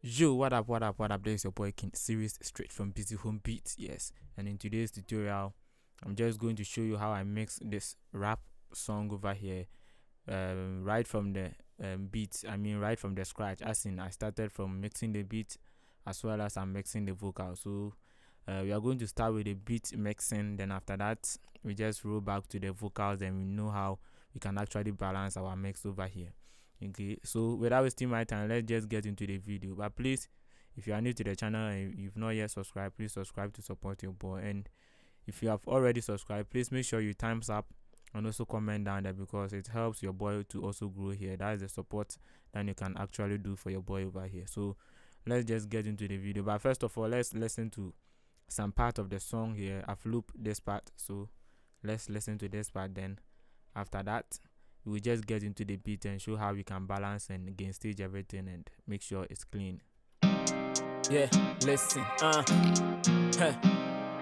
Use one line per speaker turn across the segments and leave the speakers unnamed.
Yo, what up, what up, what up? This is your boy King Series straight from Busy Home Beats, yes. And in today's tutorial, I'm just going to show you how I mix this rap song over here, right from the beat. I mean, right from the scratch. As in, I started from mixing the beat as well as I'm mixing the vocal. So, we are going to start with the beat mixing. Then after that, we just roll back to the vocals, and we know how we can actually balance our mix over here. Okay, so without wasting my time, let's just get into the video. But please, if you are new to the channel and you've not yet subscribed, please subscribe to support your boy. And if you have already subscribed, please make sure you thumbs up and also comment down there, because it helps your boy to also grow here. That is the support that you can actually do for your boy over here. So let's just get into the video. But first of all, let's listen to some part of the song here. I've looped this part, so let's listen to this part. Then after that, we will just get into the beat and show how we can balance and gain stage everything and make sure it's clean.
Yeah, listen,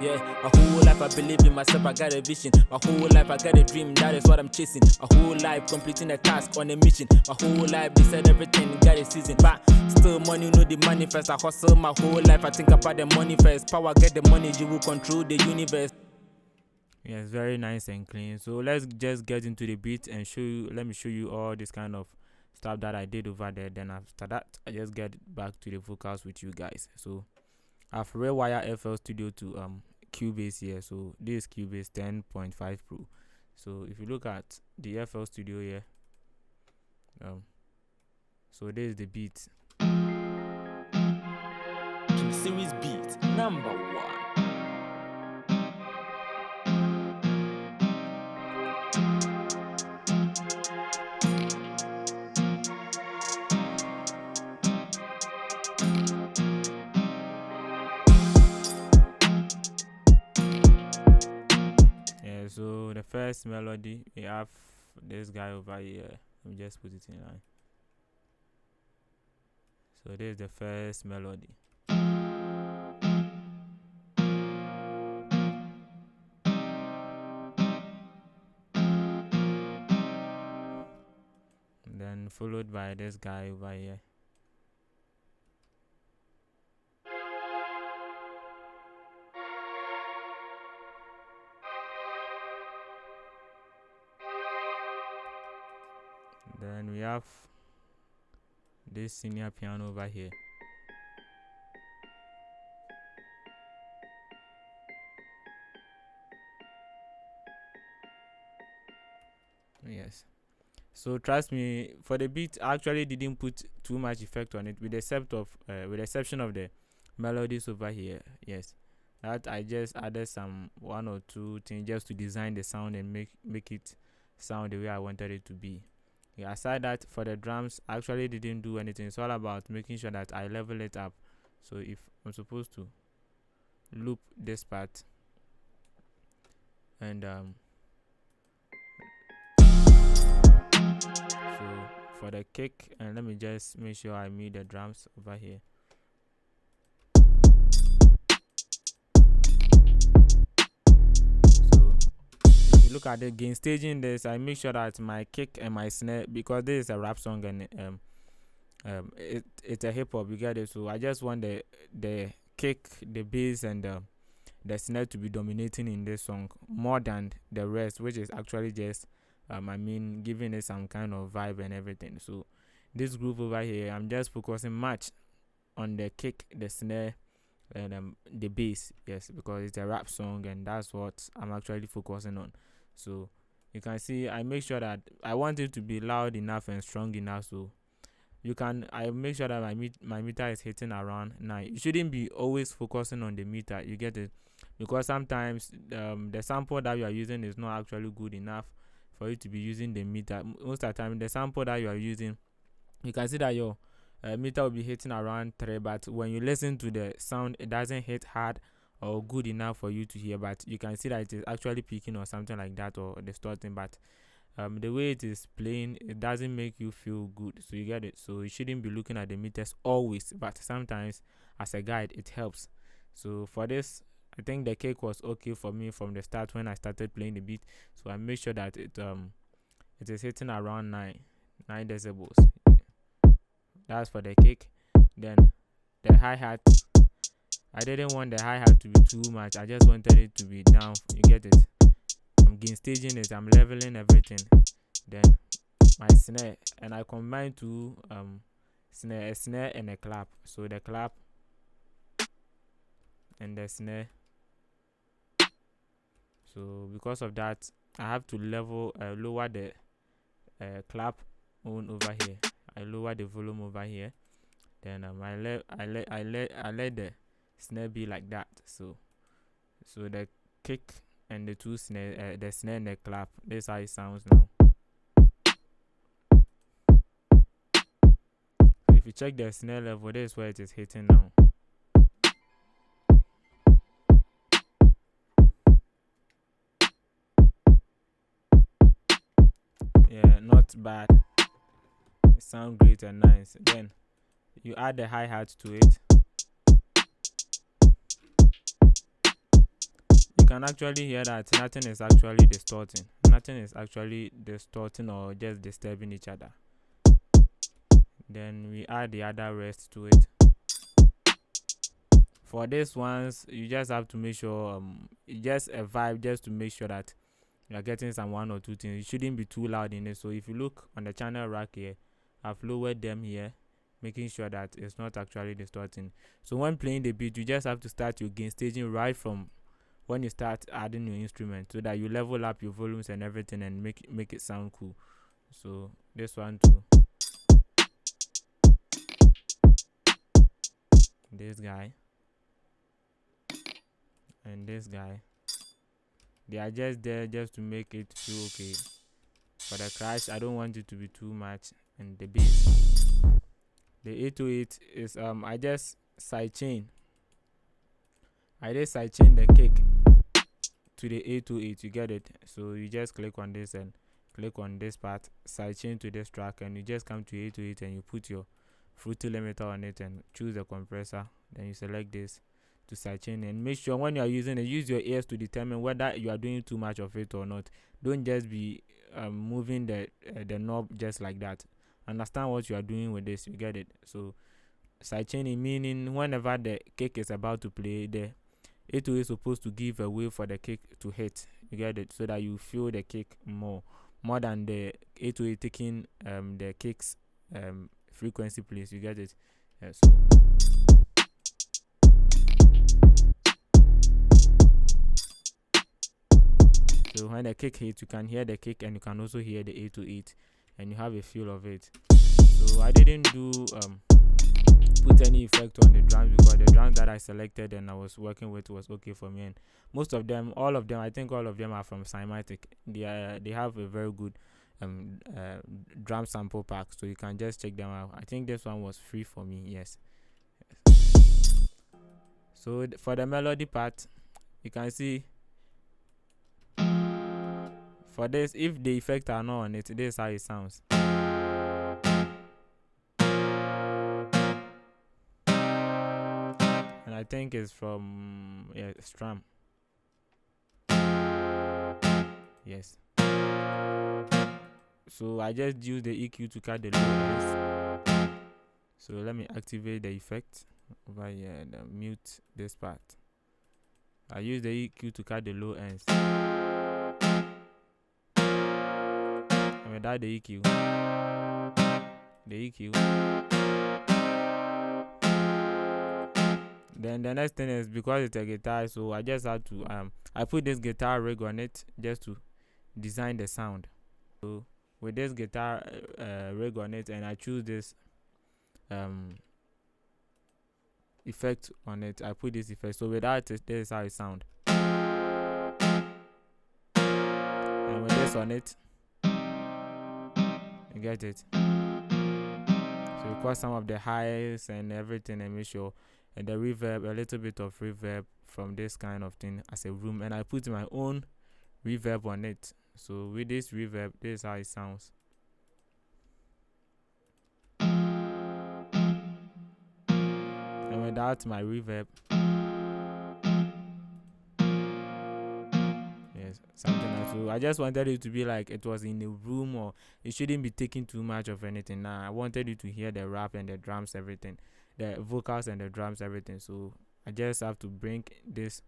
yeah, my whole life I believe in myself, I got a vision. My whole life I got a dream, that is what I'm chasing. My whole life completing a task on a mission. My whole life they said everything, got a season. But still money, know the manifest. I hustle my whole life, I think about the money first. Power get the money, you will control the universe.
Yes, very nice and clean. So let's just get into the beat and show you. Let me show you all this kind of stuff that I did over there. Then after that, I just get back to the vocals with you guys. So I've rewire FL Studio to Cubase here. So this is Cubase 10.5 Pro. So if you look at the FL Studio here, so this is the beat.
Series beat number 1.
Yeah, so the first melody, we have this guy over here. Let me just put it in line. So this is the first melody. And then followed by this guy over here. Then we have this senior piano over here. Yes. So trust me, for the beat, I actually didn't put too much effect on it, with the exception of the melodies over here. Yes, that I just added some one or two things just to design the sound and make it sound the way I wanted it to be. Yeah, aside that, for the drums, I actually didn't do anything. It's all about making sure that I level it up. So if I'm supposed to loop this part and so for the kick, and let me just make sure I mute the drums over here. So if you look at the gain staging this, I make sure that my kick and my snare, because this is a rap song and it's a hip hop, you get it. So I just want the kick, the bass, and the snare to be dominating in this song more than the rest, which is actually just I mean, giving it some kind of vibe and everything. So this groove over here, I'm just focusing much on the kick, the snare, and the bass. Yes, because it's a rap song and that's what I'm actually focusing on. So you can see I make sure that I want it to be loud enough and strong enough. So I make sure that my meter is hitting around 9. You shouldn't be always focusing on the meter, you get it, because sometimes the sample that you are using is not actually good enough for you to be using the meter. Most of the time, the sample that you are using, you can see that your meter will be hitting around 3, but when you listen to the sound, it doesn't hit hard or good enough for you to hear. But you can see that it is actually peaking or something like that, or distorting. But the way it is playing, it doesn't make you feel good. So you get it. So you shouldn't be looking at the meters always, but sometimes as a guide, it helps. So for this, I think the cake was okay for me from the start when I started playing the beat. So I make sure that it is hitting around 9 decibels. That's for the cake. Then the hi-hat, I didn't want the hi-hat to be too much. I just wanted it to be down. You get it? I'm gain staging it. I'm leveling everything. Then my snare, and I combine two snare, a snare and a clap. So the clap and the snare. So because of that, I have to lower the clap on over here. I lower the volume over here. Then I let the snare be like that. So the kick and the two snare, the snare and the clap. This is how it sounds now. So if you check the snare level, this is where it is hitting now. Yeah, not bad. It sounds great and nice. Then you add the hi-hat to it. You can actually hear that nothing is actually distorting. Nothing is actually distorting or just disturbing each other. Then we add the other rest to it. For this ones, you just have to make sure it's just a vibe, just to make sure that you're getting some one or two things. It shouldn't be too loud in it. So if you look on the channel rack here, I've lowered them here, making sure that it's not actually distorting. So when playing the beat, you just have to start your gain staging right from when you start adding your instrument, so that you level up your volumes and everything and make it sound cool. So this one too. This guy and this guy, they are just there just to make it feel okay. For the crash, I don't want it to be too much. And the bass, the 808 is I just sidechain. I just sidechain the kick to the 808. You get it? So you just click on this and click on this part, sidechain to this track, and you just come to 808 and you put your Fruity limiter on it and choose the compressor. Then you select this to sidechain, and make sure when you are using it, use your ears to determine whether you are doing too much of it or not. Don't just be moving the knob just like that. Understand what you are doing with this. You get it? So sidechaining meaning whenever the kick is about to play, the 808 is supposed to give a way for the kick to hit. You get it? So that you feel the kick more than the 808 taking the kick's frequency place. You get it? Yeah, so when the kick hits, you can hear the kick and you can also hear the 808 and you have a feel of it. So I didn't do put any effect on the drums, because the drums that I selected and I was working with was okay for me. And most of them, all of them, I think all of them are from Cymatic. They have a very good drum sample pack, so you can just check them out. I think this one was free for me. Yes. So for the melody part, you can see for this, if the effects are not on it, this is how it sounds. And I think it's from Strum. Yes. So I just use the EQ to cut the low ends. So let me activate the effect over here and mute this part. I use the EQ to cut the low ends. And without the EQ, then the next thing is, because it's a guitar, so I just had to I put this guitar rig on it just to design the sound. So with this guitar rig on it, and I choose this effect on it, I put this effect. So without it, this is how it sounds. And with this on it, you get it. So record some of the highs and everything, and make sure, and the reverb, a little bit of reverb from this kind of thing as a room, and I put my own reverb on it. So with this reverb, this is how it sounds. And without my reverb, yes, something like so. I just wanted it to be like it was in a room, or it shouldn't be taking too much of anything. Nah, I wanted you to hear the rap and the drums, everything. the vocals and the drums, everything. So I just have to bring this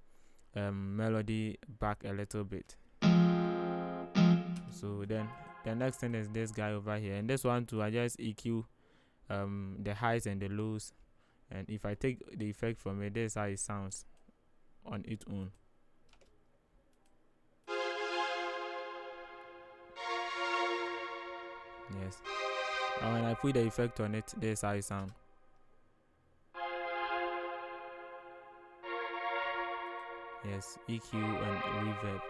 melody back a little bit. So then the next thing is this guy over here, and this one too, I just EQ the highs and the lows, and if I take the effect from it, this is how it sounds on its own. Yes, and when I put the effect on it, this is how it sounds. Yes, EQ and reverb.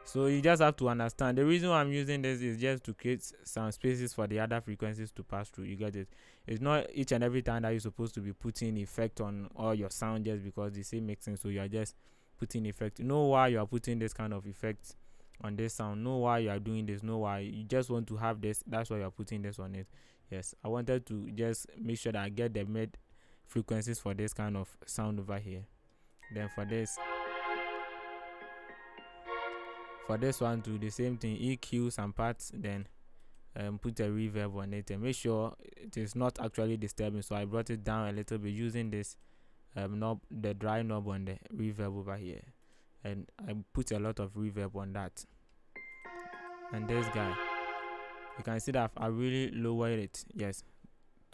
So you just have to understand, the reason why I'm using this is just to create some spaces for the other frequencies to pass through. You get it? It's not each and every time that you're supposed to be putting effect on all your sound just because they say mixing. So you are just putting effect. Know why you are putting this kind of effect on this sound. Know why you are doing this. Know why you just want to have this. That's why you are putting this on it. Yes, I wanted to just make sure that I get the mid frequencies for this kind of sound over here. Then for this one, do the same thing. EQ some parts, then put a reverb on it, and make sure it is not actually disturbing. So I brought it down a little bit using this knob, the dry knob on the reverb over here, and I put a lot of reverb on that. And this guy, you can see that I really lowered it, yes,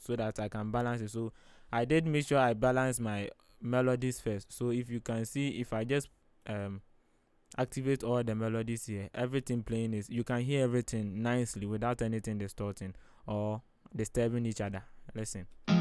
so that I can balance it. So I did make sure I balance my melodies first. So if you can see, if I just activate all the melodies here, everything playing is, you can hear everything nicely without anything distorting or disturbing each other. Listen. You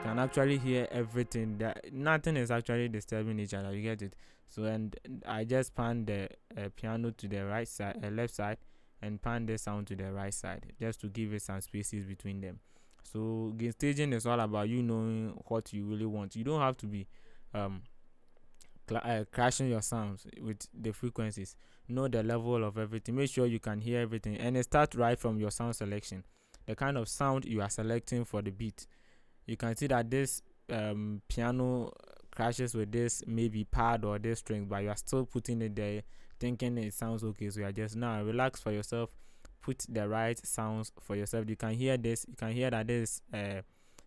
can actually hear everything, that nothing is actually disturbing each other. You get it? So, and I just pan the piano to the right side, left side, and pan the sound to the right side, just to give it some spaces between them. So gain staging is all about you knowing what you really want. You don't have to be crashing your sounds with the frequencies. Know the level of everything. Make sure you can hear everything, and it starts right from your sound selection, the kind of sound you are selecting for the beat. You can see that this piano crashes with this maybe pad or this string, but you are still putting it there thinking it sounds okay. So you are just now relax for yourself, put the right sounds for yourself. You can hear this, you can hear that this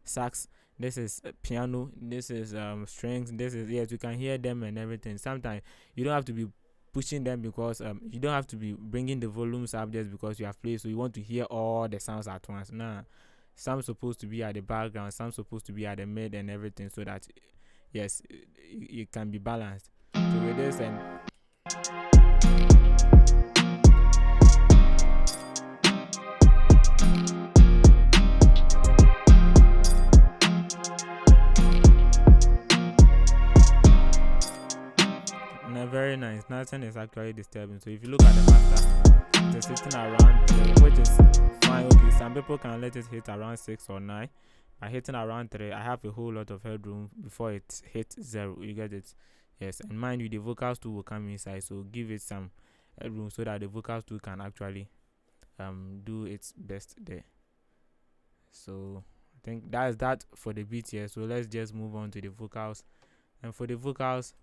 sax, this is piano, this is strings, this is, yes, you can hear them and everything. Sometimes you don't have to be pushing them because you don't have to be bringing the volumes up just because you have played, so you want to hear all the sounds at once. Nah, some supposed to be at the background, some supposed to be at the mid and everything, so that yes, it can be balanced. So with this, and very nice, nothing is actually disturbing. So if you look at the master, it is sitting around 3, which is fine. Okay, some people can let it hit around 6 or 9. By hitting around 3, I have a whole lot of headroom before it hits 0. You get it? Yes, and mind you, the vocals too will come inside, so give it some headroom so that the vocals too can actually do its best there. So I think that's that for the beat here. So let's just move on to the vocals. And for the vocals,